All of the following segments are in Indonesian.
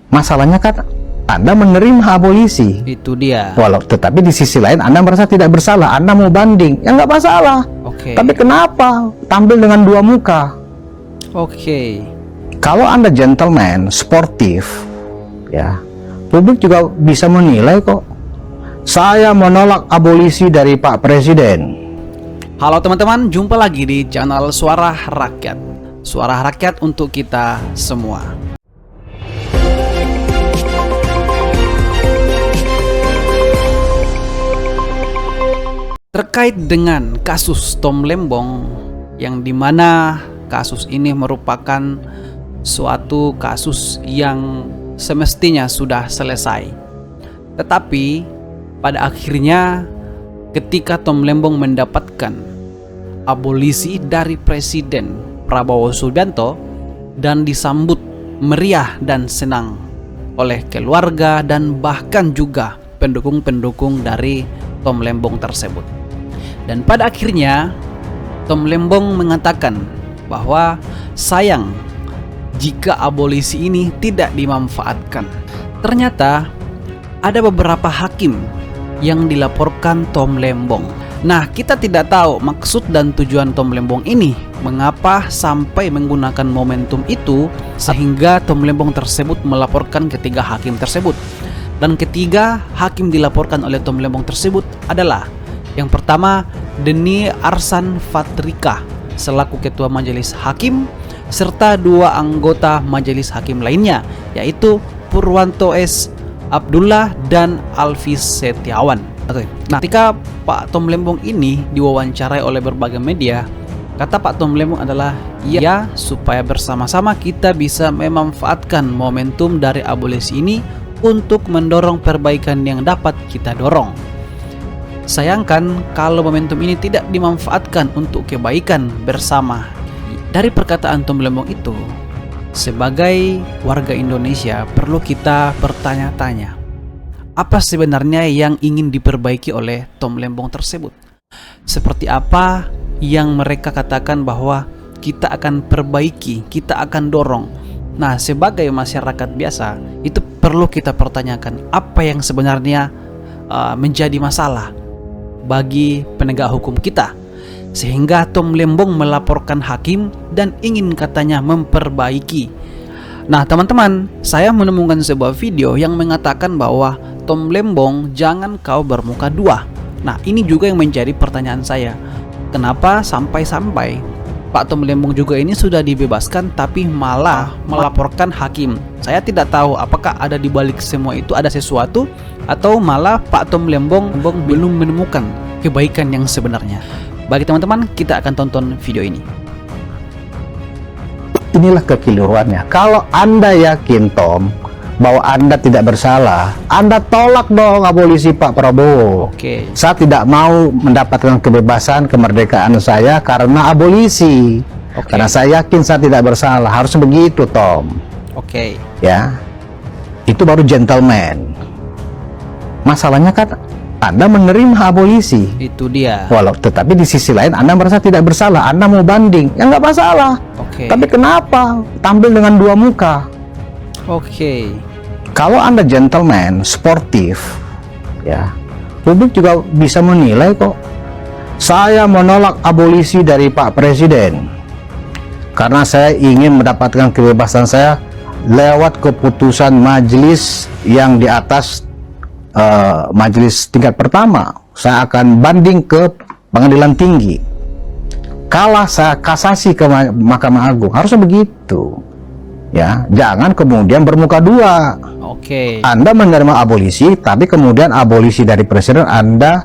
Masalahnya kan Anda menerima abolisi. Itu dia. Tetapi di sisi lain Anda merasa tidak bersalah. Anda mau banding, ya nggak masalah. Oke. Tapi kenapa tampil dengan dua muka? Oke. Kalau Anda gentleman, sportif, ya, publik juga bisa menilai kok. Saya menolak abolisi dari Pak Presiden. Halo teman-teman, jumpa lagi di channel Suara Rakyat. Suara Rakyat untuk kita semua. Terkait dengan kasus Tom Lembong, yang dimana kasus ini merupakan suatu kasus yang semestinya sudah selesai. Tetapi pada akhirnya ketika Tom Lembong mendapatkan abolisi dari Presiden Prabowo Subianto dan disambut meriah dan senang oleh keluarga dan bahkan juga pendukung-pendukung dari Tom Lembong tersebut. Dan pada akhirnya Tom Lembong mengatakan bahwa sayang jika abolisi ini tidak dimanfaatkan. Ternyata ada beberapa hakim yang dilaporkan Tom Lembong. Nah, kita tidak tahu maksud dan tujuan Tom Lembong ini, mengapa sampai menggunakan momentum itu sehingga Tom Lembong tersebut melaporkan ketiga hakim tersebut. Dan ketiga hakim dilaporkan oleh Tom Lembong tersebut adalah yang pertama Deni Arsan Fatrika selaku ketua majelis hakim serta dua anggota majelis hakim lainnya, yaitu Purwanto S. Abdullah dan Alvis Setiawan. Nah, ketika Pak Tom Lembong ini diwawancarai oleh berbagai media, kata Pak Tom Lembong adalah ya, supaya bersama-sama kita bisa memanfaatkan momentum dari abolisi ini untuk mendorong perbaikan yang dapat kita dorong. Sayangkan kalau momentum ini tidak dimanfaatkan untuk kebaikan bersama. Dari perkataan Tom Lembong itu, sebagai warga Indonesia perlu kita bertanya-tanya, apa sebenarnya yang ingin diperbaiki oleh Tom Lembong tersebut? Seperti apa yang mereka katakan bahwa kita akan perbaiki, kita akan dorong. Nah, sebagai masyarakat biasa, itu perlu kita pertanyakan apa yang sebenarnya menjadi masalah bagi penegak hukum kita, sehingga Tom Lembong melaporkan hakim dan ingin katanya memperbaiki. Nah teman-teman, saya menemukan sebuah video yang mengatakan bahwa Tom Lembong jangan kau bermuka dua. Nah ini juga yang menjadi pertanyaan saya, kenapa sampai-sampai Pak Tom Lembong juga ini sudah dibebaskan tapi malah melaporkan hakim. Saya tidak tahu apakah ada di balik semua itu ada sesuatu, atau malah Pak Tom Lembong belum menemukan kebaikan yang sebenarnya. Bagi teman-teman, kita akan tonton video ini. Inilah kekeliruannya. Kalau Anda yakin, Tom, bahwa Anda tidak bersalah, Anda tolak dong abolisi Pak Prabowo. Oke. Saya tidak mau mendapatkan kebebasan, kemerdekaan saya karena abolisi. Karena saya yakin saya tidak bersalah. Harus begitu, Tom. Oke. Ya, itu baru gentleman. Masalahnya kan Anda menerima abolisi. Itu dia. Tetapi di sisi lain Anda merasa tidak bersalah. Anda mau banding, ya nggak masalah. Oke. Tapi kenapa tampil dengan dua muka? Oke. Kalau Anda gentleman, sportif, ya, publik juga bisa menilai kok. Saya menolak abolisi dari Pak Presiden karena saya ingin mendapatkan kebebasan saya lewat keputusan majelis yang di atas majelis tingkat pertama. Saya akan banding ke pengadilan tinggi. Kalah saya kasasi ke Mahkamah Agung. Harusnya begitu. Ya, jangan kemudian bermuka dua. Oke. Anda menerima abolisi, tapi kemudian abolisi dari presiden Anda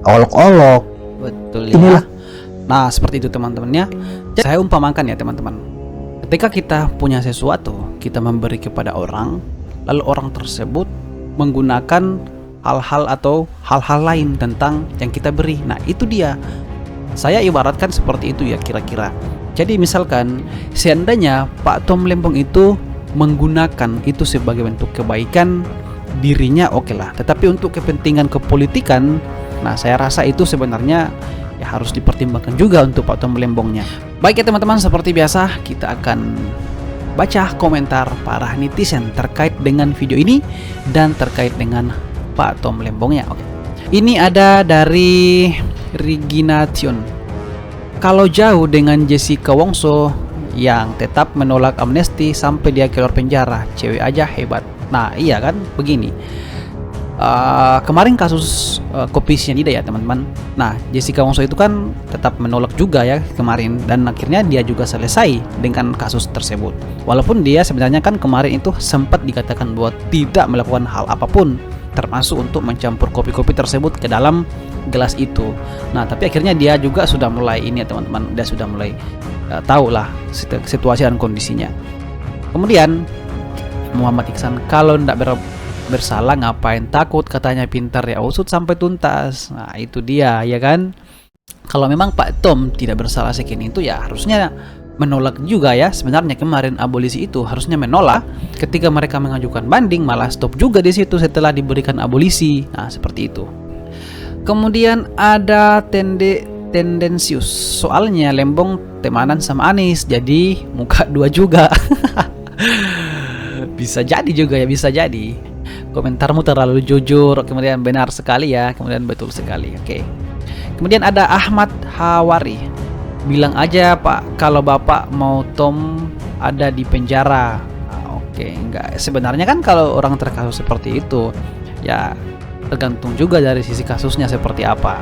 olok-olok. Betul ya. Inilah. Nah, seperti itu teman-temannya. Saya umpamakan ya teman-teman. Ketika kita punya sesuatu, kita memberi kepada orang, lalu orang tersebut menggunakan hal-hal atau hal-hal lain tentang yang kita beri. Nah itu dia, saya ibaratkan seperti itu ya kira-kira. Jadi misalkan seandainya Pak Tom Lembong itu menggunakan itu sebagai bentuk kebaikan dirinya, oke lah. Tetapi untuk kepentingan kepolitikan, nah saya rasa itu sebenarnya ya harus dipertimbangkan juga untuk Pak Tom Lembongnya. Baik ya teman-teman, seperti biasa kita akan baca komentar para netizen terkait dengan video ini dan terkait dengan Pak Tom Lembongnya. Oke. Ini ada dari Regina Tion. Kalau jauh dengan Jessica Wongso yang tetap menolak amnesti sampai dia keluar penjara, cewek aja hebat. Nah iya kan, begini. Kemarin kasus kopi sianida ya teman-teman. Nah Jessica Wongso itu kan tetap menolak juga ya kemarin, dan akhirnya dia juga selesai dengan kasus tersebut. Walaupun dia sebenarnya kan kemarin itu sempat dikatakan bahwa tidak melakukan hal apapun, termasuk untuk mencampur kopi-kopi tersebut ke dalam gelas itu. Nah tapi akhirnya dia juga sudah mulai ini ya teman-teman, dia sudah mulai tahu lah situasi dan kondisinya. Kemudian Muhammad Iksan, kalau tidak bersalah ngapain takut, katanya pintar ya, usut sampai tuntas. Nah itu dia ya kan. Kalau memang Pak Tom tidak bersalah sekian itu ya harusnya menolak juga ya. Sebenarnya kemarin abolisi itu harusnya menolak. Ketika mereka mengajukan banding malah stop juga di situ setelah diberikan abolisi. Nah seperti itu. Kemudian ada tendensius, soalnya Lembong temanan sama Anies jadi muka dua juga. Bisa jadi juga ya, bisa jadi. Komentarmu terlalu jujur, kemudian benar sekali ya, kemudian betul sekali. Oke. Kemudian ada Ahmad Hawari, bilang aja Pak kalau Bapak mau Tom ada di penjara. Oke, enggak. Sebenarnya kan kalau orang terkasus seperti itu ya tergantung juga dari sisi kasusnya seperti apa.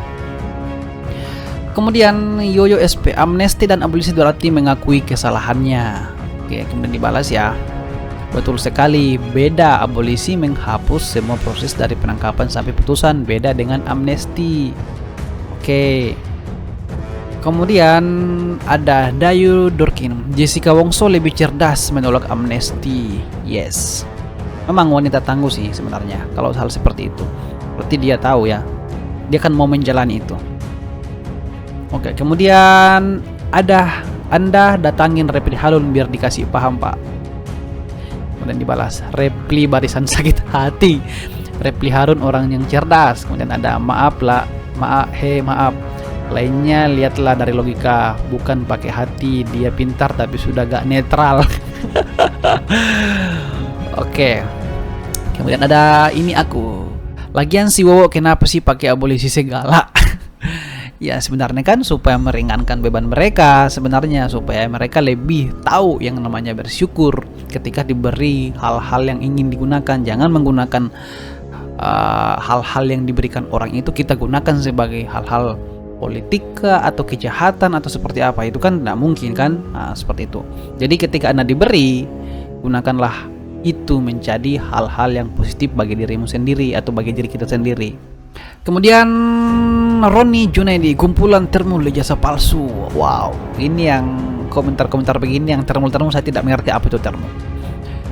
Kemudian Yoyo SP, amnesti dan abolisi berarti mengakui kesalahannya. Oke, kemudian dibalas ya. Betul sekali, beda abolisi menghapus semua proses dari penangkapan sampai putusan, beda dengan amnesti. Oke. Kemudian ada Dayu Dorkin, Jessica Wongso lebih cerdas menolak amnesti. Yes. Memang wanita tangguh sih sebenarnya kalau hal seperti itu. Berarti dia tahu ya. Dia kan mau menjalani itu. Oke, kemudian ada Anda datangin Repli Harun biar dikasih paham Pak. Kemudian dibalas, Repli barisan sakit hati, Repli Harun orang yang cerdas. Kemudian ada maaf lah, maaf, lainnya lihatlah dari logika, bukan pakai hati. Dia pintar tapi sudah gak netral. Oke. Kemudian ada ini aku, lagian si Wowo kenapa sih pakai abolisi segala? Ya sebenarnya kan supaya meringankan beban mereka, sebenarnya supaya mereka lebih tahu yang namanya bersyukur ketika diberi hal-hal yang ingin digunakan. Jangan menggunakan hal-hal yang diberikan orang itu kita gunakan sebagai hal-hal politik atau kejahatan atau seperti apa, itu kan tidak mungkin kan. Nah, seperti itu. Jadi ketika Anda diberi, gunakanlah itu menjadi hal-hal yang positif bagi dirimu sendiri atau bagi diri kita sendiri. Kemudian Roni Junaidi, kumpulan termul ijazah palsu. Wow, ini yang komentar-komentar begini yang termul-termul saya tidak mengerti apa itu termul.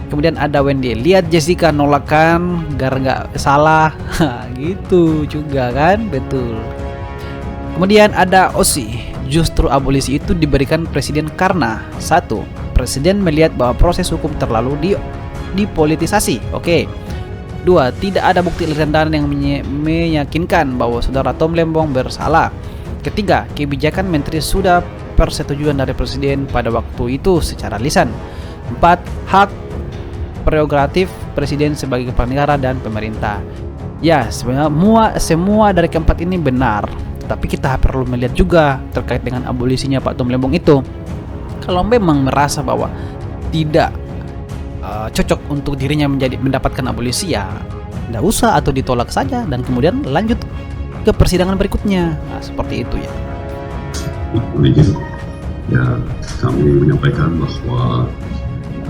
Kemudian ada Wendy, lihat Jessica nolakan gara nggak salah. Gitu juga kan, betul. Kemudian ada Osi, justru abolisi itu diberikan presiden karena satu, presiden melihat bahwa proses hukum terlalu dipolitisasi. Oke. Dua, tidak ada bukti rendahan yang meyakinkan bahwa saudara Tom Lembong bersalah. Ketiga, kebijakan menteri sudah persetujuan dari presiden pada waktu itu secara lisan. Empat, hak prerogatif presiden sebagai kepala negara dan pemerintah. Ya, sebenarnya semua dari keempat ini benar. Tapi kita perlu melihat juga terkait dengan abolisinya Pak Tom Lembong itu. Kalau memang merasa bahwa tidak cocok untuk dirinya mendapatkan abolisi, ya tidak usah atau ditolak saja dan kemudian lanjut ke persidangan berikutnya. Nah, seperti itu ya. Ya, kami menyampaikan bahwa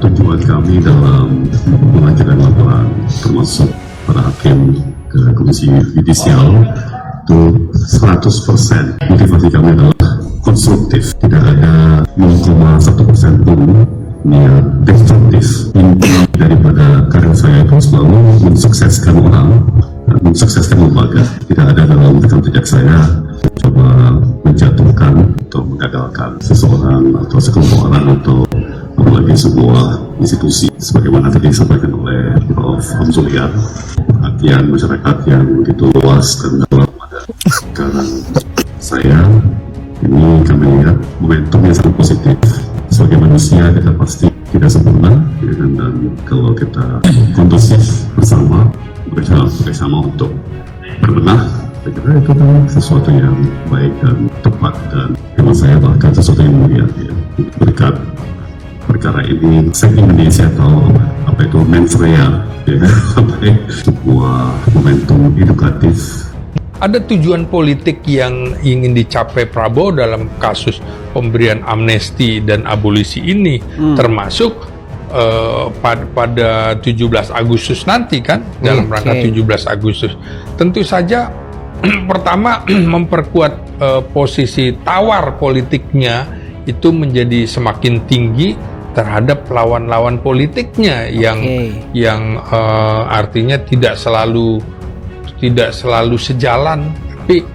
tujuan kami dalam mengajukan laporan termasuk para hakim ke Komisi Yudisial itu 100% motivasi kami adalah konstruktif, tidak ada 0,1% pun niat destruktif. Inti daripada karir saya itu selalu mensukseskan orang dan mensukseskan lembaga. Tidak ada dalam rekam jejak saya coba menjatuhkan atau menggagalkan seseorang atau sekelompok orang atau apalagi sebuah institusi. Sebagaimana tadi disampaikan oleh Prof. Hamzulian, perhatian masyarakat yang begitu luas dan dalam pada sekarang saya ini kami lihat momentum yang sangat positif. Sebagai manusia kita pasti tidak sempurna, ya kan? Dan kalau kita kondusif bersama bersama untuk berbenah, saya kira itu kan sesuatu yang baik dan tepat, dan hemat saya bahkan sesuatu yang mulia, ya. Berkat perkara ini Indonesia atau apa itu mens rea, ya, sampai sebuah momentum edukatif. Ada tujuan politik yang ingin dicapai Prabowo dalam kasus pemberian amnesti dan abolisi ini, termasuk pada 17 Agustus nanti kan, dalam rangka 17 Agustus. Tentu saja pertama memperkuat posisi tawar politiknya itu menjadi semakin tinggi terhadap lawan-lawan politiknya yang artinya tidak selalu sejalan, tapi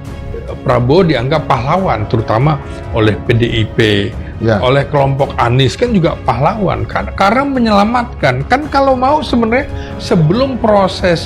Prabowo dianggap pahlawan, terutama oleh PDIP, oleh kelompok Anies kan juga pahlawan kan, karena menyelamatkan kan. Kalau mau sebenarnya sebelum proses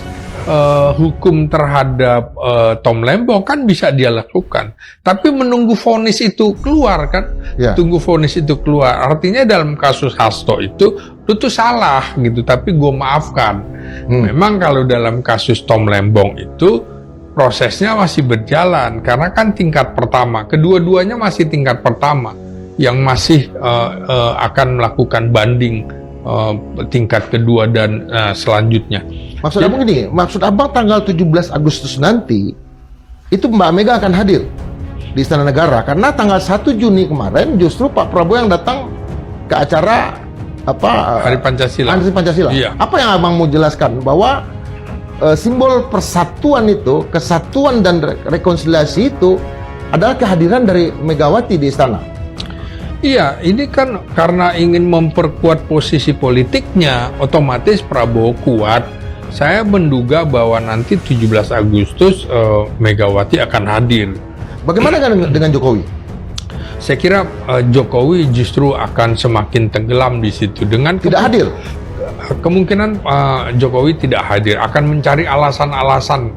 hukum terhadap Tom Lembong kan bisa dia lakukan, tapi menunggu vonis itu keluar kan, tunggu vonis itu keluar. Artinya dalam kasus Hasto itu lu tuh salah gitu, tapi gue maafkan. Memang kalau dalam kasus Tom Lembong itu prosesnya masih berjalan, karena kan tingkat pertama, kedua-duanya masih tingkat pertama yang masih akan melakukan banding tingkat kedua dan selanjutnya. Maksud abang gini, maksud abang tanggal 17 Agustus nanti itu Mbak Mega akan hadir di Istana Negara, karena tanggal 1 Juni kemarin justru Pak Prabowo yang datang ke acara Hari Pancasila. Hari Pancasila. Iya. Apa yang abang mau jelaskan bahwa simbol persatuan itu, kesatuan dan rekonsiliasi itu adalah kehadiran dari Megawati di istana. Iya, ini kan karena ingin memperkuat posisi politiknya, otomatis Prabowo kuat. Saya menduga bahwa nanti 17 Agustus Megawati akan hadir. Bagaimana dengan Jokowi? Saya kira Jokowi justru akan semakin tenggelam di situ dengan Tidak hadir. Kemungkinan Jokowi tidak hadir, akan mencari alasan-alasan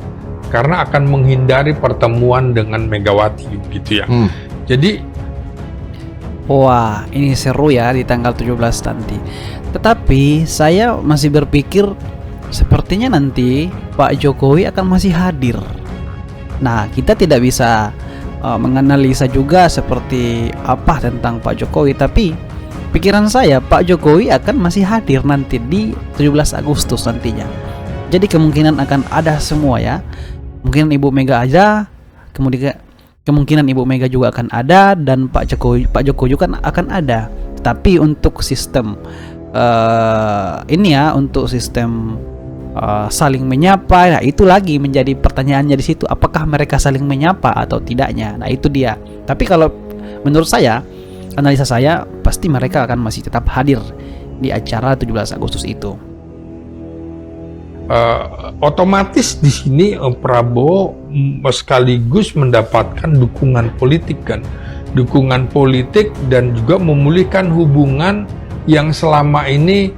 karena akan menghindari pertemuan dengan Megawati gitu ya. Jadi Wah, ini seru ya di tanggal 17 nanti. Tetapi saya masih berpikir sepertinya nanti Pak Jokowi akan masih hadir. Nah, kita tidak bisa menganalisa juga seperti apa tentang Pak Jokowi, tapi pikiran saya Pak Jokowi akan masih hadir nanti di 17 Agustus nantinya. Jadi kemungkinan akan ada semua ya. Mungkin Ibu Mega ada, kemungkinan Ibu Mega juga akan ada, dan Pak Jokowi juga akan ada. Tapi untuk sistem ini ya, untuk sistem saling menyapa, nah itu lagi menjadi pertanyaannya di situ, apakah mereka saling menyapa atau tidaknya. Nah itu dia. Tapi kalau menurut saya, analisa saya, pasti mereka akan masih tetap hadir di acara 17 Agustus itu. Otomatis di sini Prabowo sekaligus mendapatkan dukungan politik kan, dukungan politik dan juga memulihkan hubungan yang selama ini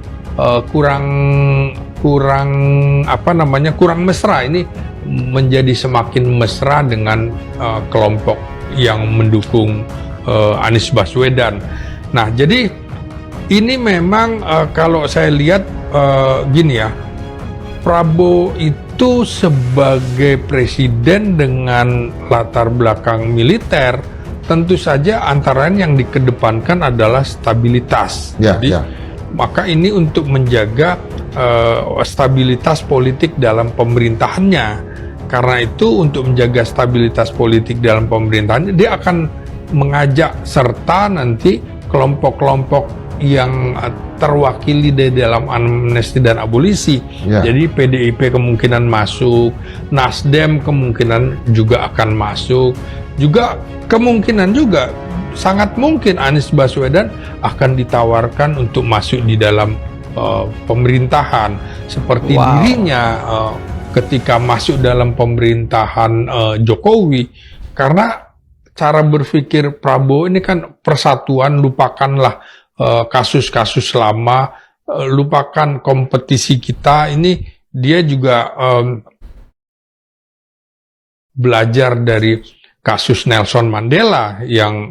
kurang mesra. Ini menjadi semakin mesra dengan kelompok yang mendukung Anies Baswedan. Nah, jadi ini memang kalau saya lihat gini ya, Prabowo itu sebagai presiden dengan latar belakang militer, tentu saja antara yang dikedepankan adalah stabilitas. Maka ini untuk menjaga stabilitas politik dalam pemerintahannya. Karena itu untuk menjaga stabilitas politik dalam pemerintahannya, dia akan mengajak serta nanti kelompok-kelompok yang terwakili di dalam amnesti dan abolisi. Jadi PDIP kemungkinan masuk, Nasdem kemungkinan juga akan masuk, juga kemungkinan juga sangat mungkin Anies Baswedan akan ditawarkan untuk masuk di dalam pemerintahan seperti dirinya ketika masuk dalam pemerintahan Jokowi. Karena cara berpikir Prabowo ini kan persatuan, lupakanlah kasus-kasus lama, lupakan kompetisi kita. Ini dia juga belajar dari kasus Nelson Mandela yang